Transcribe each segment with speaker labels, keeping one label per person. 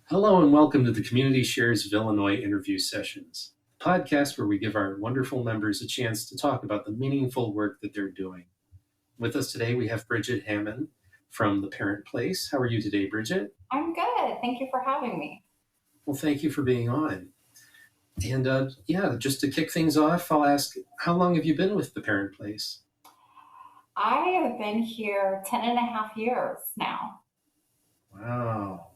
Speaker 1: Hello and welcome to the Community Shares of Illinois interview sessions, a podcast where we give our wonderful members a chance to talk about the meaningful work that they're doing. With us today, we have Bridgett Hammen from the Parent Place. How are you today, Bridgett?
Speaker 2: I'm good. Thank you for having me.
Speaker 1: Well, thank you for being on. And just to kick things off, I'll ask, how long have you been with the Parent Place?
Speaker 2: I have been here 10 and a half years now.
Speaker 1: Wow,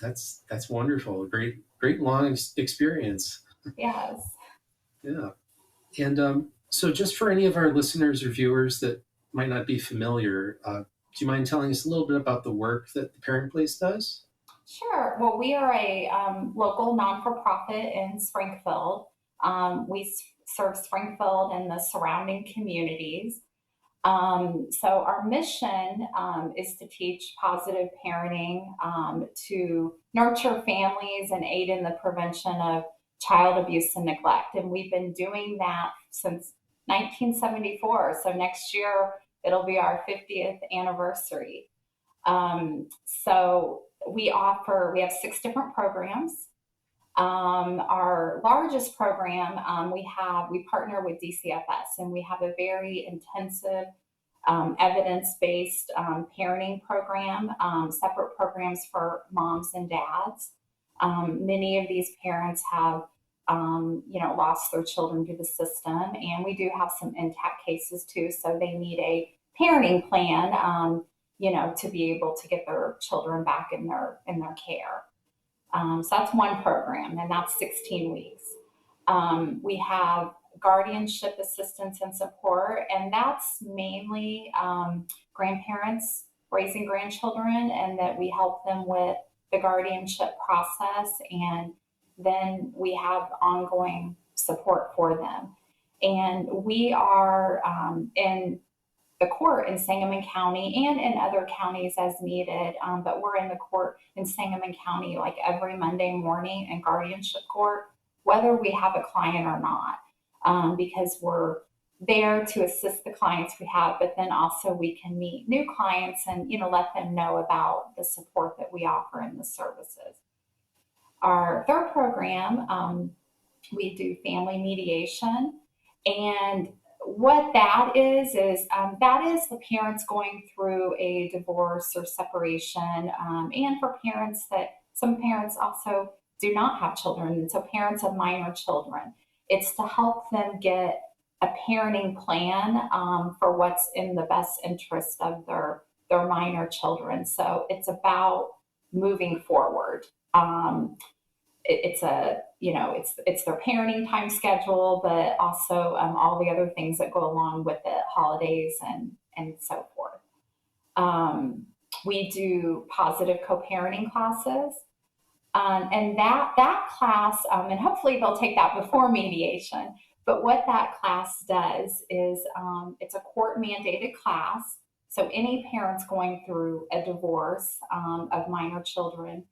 Speaker 1: that's wonderful. A great long experience.
Speaker 2: Yes.
Speaker 1: Yeah. And so, just for any of our listeners or viewers that might not be familiar, do you mind telling us a little bit about the work that the Parent Place does?
Speaker 2: Sure. Well, we are a local non for profit in Springfield. Serve Springfield and the surrounding communities. So, our mission is to teach positive parenting, to nurture families and aid in the prevention of child abuse and neglect. And we've been doing that since 1974. So, next year it'll be our 50th anniversary. So, we have 6 different programs. Our largest program, we partner with DCFS, and we have a very intensive evidence-based parenting program, separate programs for moms and dads. Many of these parents have, lost their children to the system, and we do have some intact cases too. So they need a parenting plan, to be able to get their children back in their care. So that's one program, and that's 16 weeks. We have guardianship assistance and support, and that's mainly grandparents raising grandchildren, and that we help them with the guardianship process, and then we have ongoing support for them. And we are in the court in Sangamon County and in other counties as needed. But we're in the court in Sangamon County like every Monday morning in guardianship court, whether we have a client or not, because we're there to assist the clients we have, but then also we can meet new clients and let them know about the support that we offer and the services. Our third program, we do family mediation, and what that is the parents going through a divorce or separation, and for parents that some parents also do not have children, and so parents of minor children. It's to help them get a parenting plan for what's in the best interest of their minor children. So it's about moving forward. It's a it's their parenting time schedule, but also all the other things that go along with it, holidays and so forth. We do positive co-parenting classes, and that class, and hopefully they'll take that before mediation. But what that class does is it's a court mandated class. So any parents going through a divorce of minor children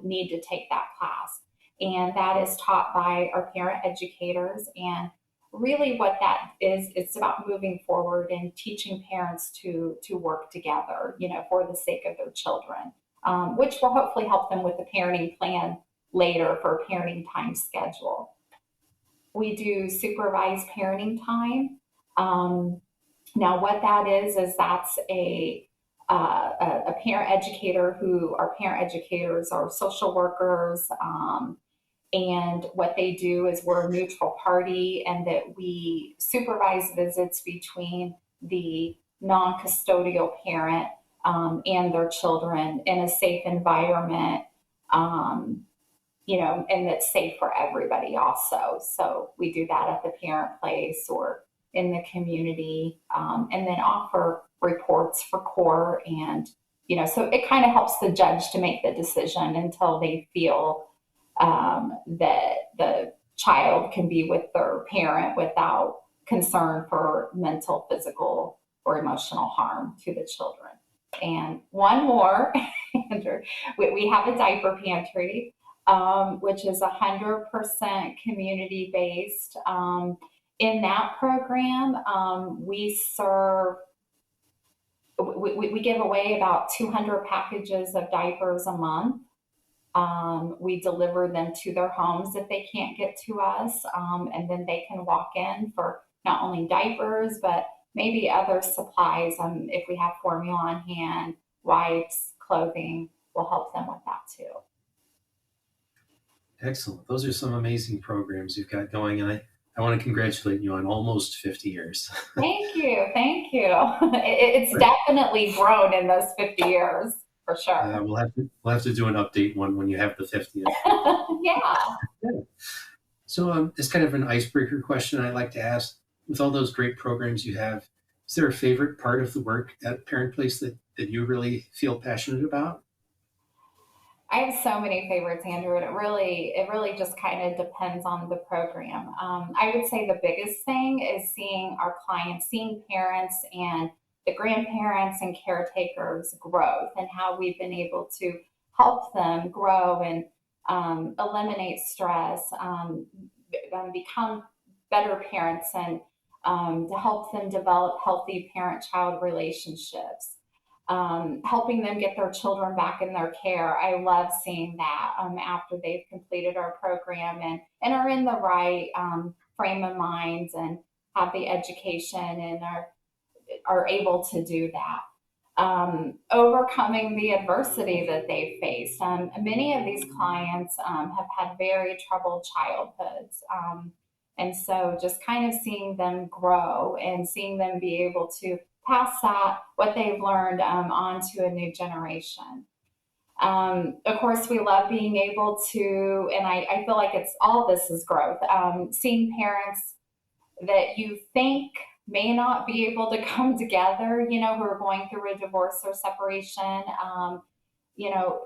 Speaker 2: need to take that class. And that is taught by our parent educators. And really what that is, it's about moving forward and teaching parents to work together, for the sake of their children, which will hopefully help them with the parenting plan later for a parenting time schedule. We do supervised parenting time. Now, what that is that's a parent educator who our parent educators are social workers. And what they do is we're a neutral party, and that we supervise visits between the non custodial parent and their children in a safe environment, and that's safe for everybody also. So we do that at the parent place or in the community, and then offer reports for court. And, so it kind of helps the judge to make the decision until they feel that the child can be with their parent without concern for mental, physical, or emotional harm to the children. And one more, Andrew, we have a diaper pantry, which is 100% community based. In that program, we give away about 200 packages of diapers a month. We deliver them to their homes if they can't get to us, and then they can walk in for not only diapers, but maybe other supplies. If we have formula on hand, wipes, clothing, we'll help them with that too.
Speaker 1: Excellent. Those are some amazing programs you've got going, and I want to congratulate you on almost 50 years.
Speaker 2: Thank you. Thank you. It's definitely grown in those 50 years for sure.
Speaker 1: We'll have to do an update one when you have the 50th.
Speaker 2: Yeah.
Speaker 1: Yeah. So, it's kind of an icebreaker question I like to ask. With all those great programs you have, is there a favorite part of the work at Parent Place that you really feel passionate about?
Speaker 2: I have so many favorites, Andrew, and it really just kind of depends on the program. I would say the biggest thing is seeing our clients, seeing parents and the grandparents and caretakers growth and how we've been able to help them grow and eliminate stress, become better parents, and to help them develop healthy parent-child relationships, helping them get their children back in their care. I love seeing that after they've completed our program and are in the right frame of minds and have the education and are able to do that. Overcoming the adversity that they face. Many of these clients have had very troubled childhoods. And so just kind of seeing them grow and seeing them be able to pass that, what they've learned, on to a new generation. Of course, we love being able to, and I feel like it's all this is growth, seeing parents that you think may not be able to come together, who are going through a divorce or separation, you know,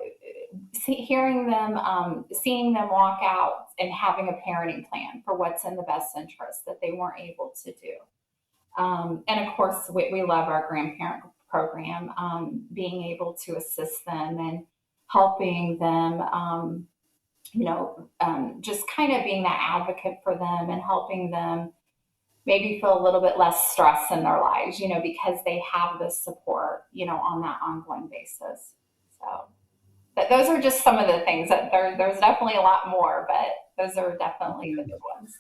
Speaker 2: hearing them, seeing them walk out and having a parenting plan for what's in the best interest that they weren't able to do. And of course, we love our grandparent program, being able to assist them and helping them, just kind of being that advocate for them and helping them maybe feel a little bit less stress in their lives, because they have this support, on that ongoing basis. So but those are just some of the things that there's definitely a lot more, but those are definitely the big ones.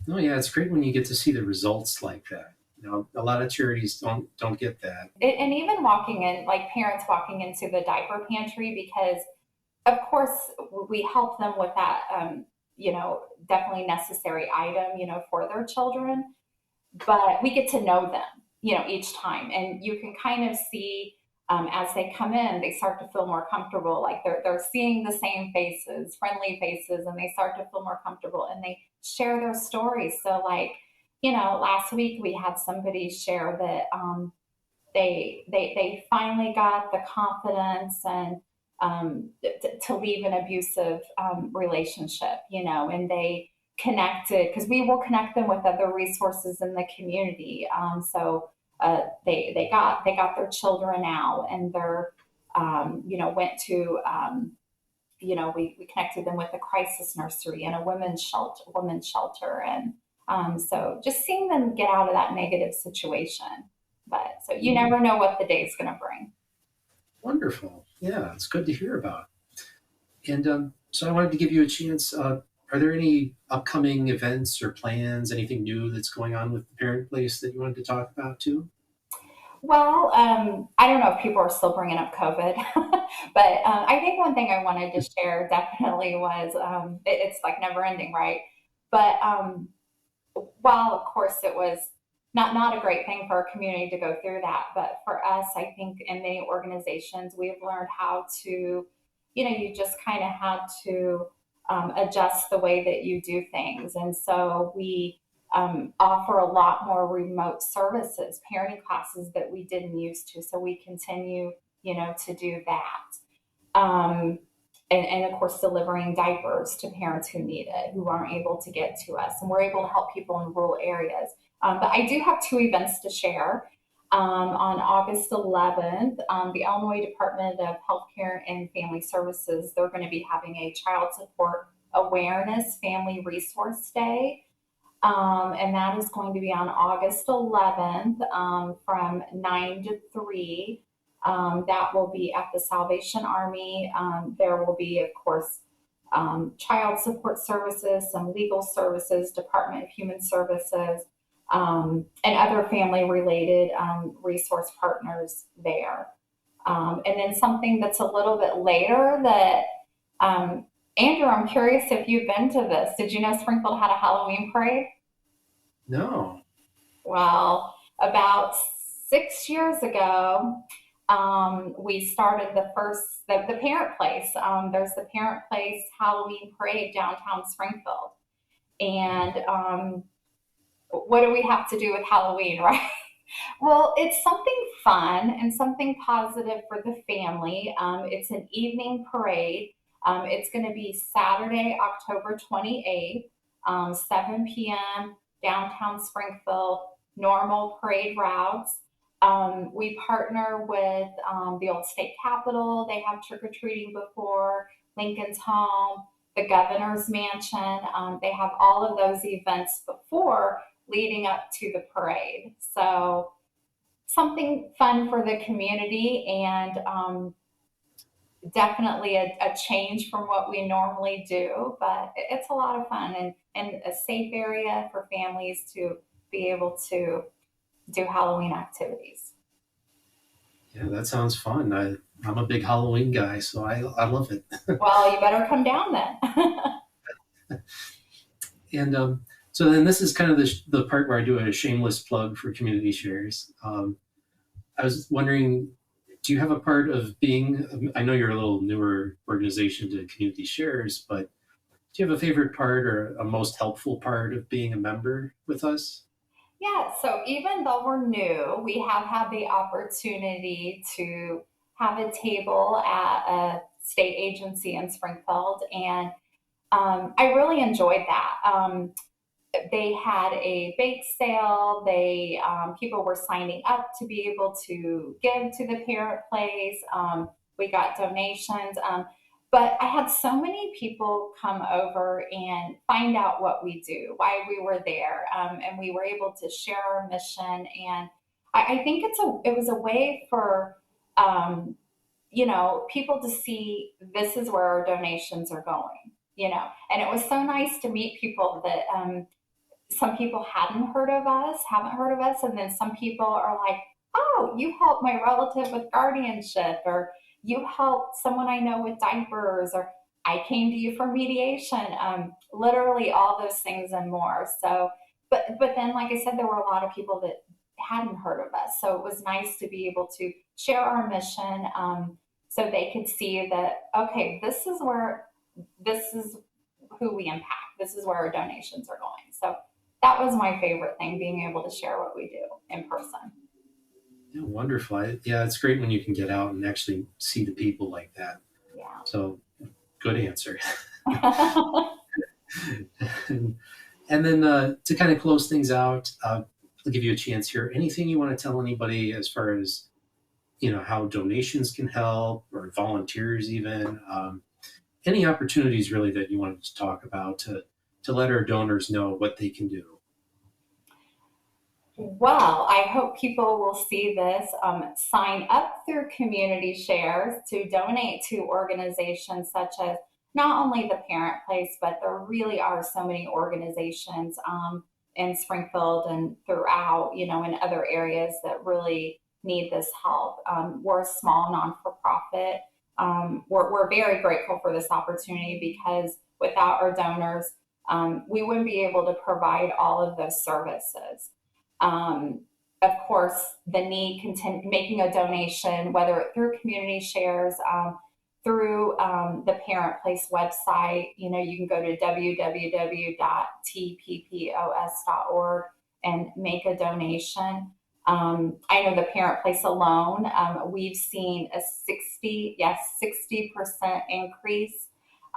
Speaker 1: Oh yeah, it's great when you get to see the results like that. A lot of charities don't get that.
Speaker 2: And even walking in, like parents walking into the diaper pantry, because of course we help them with that, definitely necessary item, for their children, but we get to know them, each time. And you can kind of see, as they come in, they start to feel more comfortable. Like they're seeing the same faces, friendly faces, and they start to feel more comfortable and they share their stories. So like, last week we had somebody share that they finally got the confidence and to leave an abusive relationship, and they connected because we will connect them with other resources in the community. So they got their children out and they're went to we connected them with a crisis nursery and a women's shelter, and so just seeing them get out of that negative situation. But so you never know what the day's going to bring.
Speaker 1: Wonderful. Yeah, it's good to hear about. And so I wanted to give you a chance. Are there any upcoming events or plans, anything new that's going on with the Parent Place that you wanted to talk about too?
Speaker 2: Well, I don't know if people are still bringing up COVID, but I think one thing I wanted to share definitely was it's like never ending, right? But while of course it was not a great thing for our community to go through that, but for us, I think in many organizations we've learned how to, you just kind of had to adjust the way that you do things, and so we offer a lot more remote services, parenting classes that we didn't used to. So we continue, to do that. And of course, delivering diapers to parents who need it, who aren't able to get to us. And we're able to help people in rural areas. But I do have two events to share. On August 11th, the Illinois Department of Healthcare and Family Services, they're going to be having a Child Support Awareness Family Resource Day. And that is going to be on August 11th, from 9 to 3. That will be at the Salvation Army. There will be, of course, child support services, some legal services, Department of Human Services, and other family related resource partners there. And then something that's a little bit later that, Andrew, I'm curious if you've been to this. Did you know Springfield had a Halloween parade?
Speaker 1: No.
Speaker 2: Well, about 6 years ago, we started the Parent Place. There's the Parent Place Halloween parade downtown Springfield. And what do we have to do with Halloween, right? Well, it's something fun and something positive for the family. It's an evening parade. It's going to be Saturday, October 28th, 7 p.m., downtown Springfield, normal parade routes. We partner with the old state capitol. They have trick or treating before, Lincoln's home, the governor's mansion. They have all of those events before leading up to the parade. So something fun for the community and definitely a change from what we normally do, but it's a lot of fun and a safe area for families to be able to do Halloween activities.
Speaker 1: Yeah, that sounds fun. I'm a big Halloween guy, so I love it.
Speaker 2: Well, you better come down then.
Speaker 1: And so then this is kind of the part where I do a shameless plug for community shares. I was wondering, do you have a part of being, I know you're a little newer organization to community shares, but do you have a favorite part or a most helpful part of being a member with us?
Speaker 2: Yeah, so even though we're new, we have had the opportunity to have a table at a state agency in Springfield, and I really enjoyed that. They had a bake sale. They people were signing up to be able to give to the Parent Place. We got donations, but I had so many people come over and find out what we do, why we were there, and we were able to share our mission. And I think it was a way for people to see this is where our donations are going. And it was so nice to meet people that some people haven't heard of us, and then some people are like, "Oh, you helped my relative with guardianship," or "You helped someone I know with diapers," or "I came to you for mediation." Literally all those things and more. So, but then, like I said, there were a lot of people that hadn't heard of us, so it was nice to be able to share our mission, so they could see that okay, this is who we impact. This is where our donations are going. So that was my favorite thing, being able to share what we do in person.
Speaker 1: Yeah, wonderful. Yeah, it's great when you can get out and actually see the people like that.
Speaker 2: Yeah.
Speaker 1: So good answer. and, and then to kind of close things out, I'll give you a chance here. Anything you want to tell anybody as far as how donations can help or volunteers even? Any opportunities really that you wanted to talk about to let our donors know what they can do?
Speaker 2: Well, I hope people will see this. Sign up through community shares to donate to organizations such as not only the Parent Place, but there really are so many organizations in Springfield and throughout, in other areas that really need this help. We're a small non-for-profit. We're very grateful for this opportunity because without our donors, we wouldn't be able to provide all of those services. Of course, the need making a donation, whether through community shares, through the Parent Place website, you can go to www.tppos.org and make a donation. I know the Parent Place alone, we've seen a 60% increase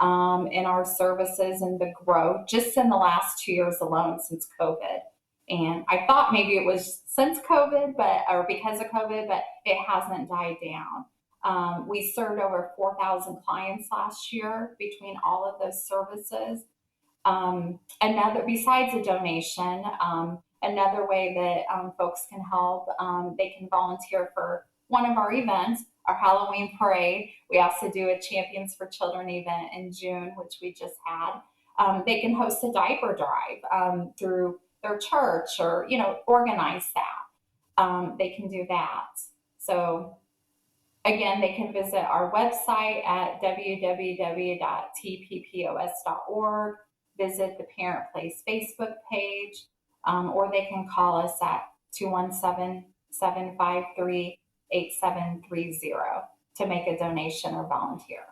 Speaker 2: in our services and the growth just in the last 2 years alone since COVID. And I thought maybe it was since COVID, or because of COVID, but it hasn't died down. We served over 4,000 clients last year between all of those services. Besides a donation, another way that folks can help, they can volunteer for one of our events, our Halloween parade. We also do a Champions for Children event in June, which we just had. They can host a diaper drive through their church, or organize that. They can do that. So again, they can visit our website at www.tppos.org, visit the Parent Place Facebook page, or they can call us at 217-753-8730 to make a donation or volunteer.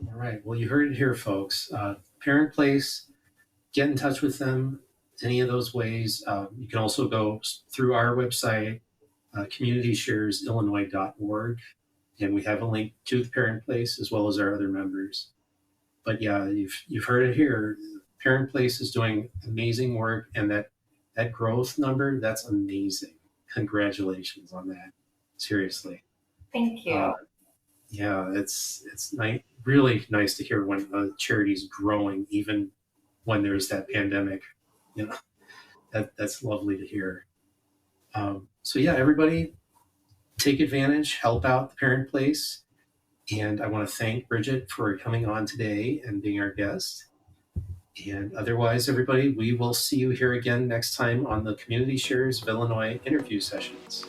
Speaker 1: All right. Well, you heard it here, folks. Parent Place, get in touch with them any of those ways. You can also go through our website, communitysharesillinois.org, and we have a link to the Parent Place as well as our other members. But yeah, you've heard it here. Parent Place is doing amazing work, and that growth number, that's amazing. Congratulations on that. Seriously.
Speaker 2: Thank you.
Speaker 1: Yeah, it's really nice to hear when a charity's growing, even when there's that pandemic. You know, that's lovely to hear. So yeah, everybody, take advantage, help out the Parent Place. And I want to thank Bridgett for coming on today and being our guest. And otherwise, everybody, we will see you here again next time on the Community Shares of Illinois interview sessions.